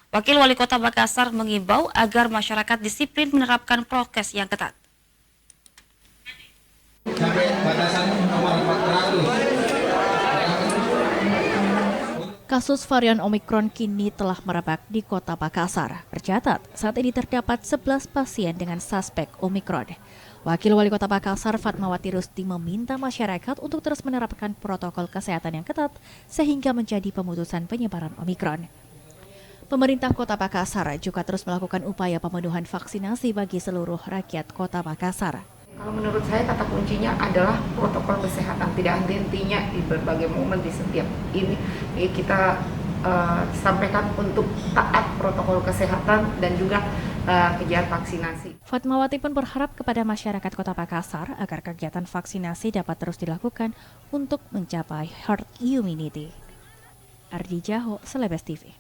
Wakil Wali Kota Makassar mengimbau agar masyarakat disiplin menerapkan prokes yang ketat. Sampai batasan nomor 400. Kasus varian Omikron kini telah merebak di Kota Makassar. Tercatat, saat ini terdapat 11 pasien dengan suspek Omikron. Wakil Wali Kota Makassar, Fatmawati Rusti, meminta masyarakat untuk terus menerapkan protokol kesehatan yang ketat sehingga menjadi pemutusan penyebaran Omikron. Pemerintah Kota Makassar juga terus melakukan upaya pemenuhan vaksinasi bagi seluruh rakyat Kota Makassar. Kalau menurut saya kata kuncinya adalah protokol kesehatan, tidak henti-hentinya di berbagai momen di setiap ini kita sampaikan untuk taat protokol kesehatan dan juga kejar vaksinasi. Fatmawati pun berharap kepada masyarakat Kota Makassar agar kegiatan vaksinasi dapat terus dilakukan untuk mencapai herd immunity. Ardi Jaho, Celebes TV.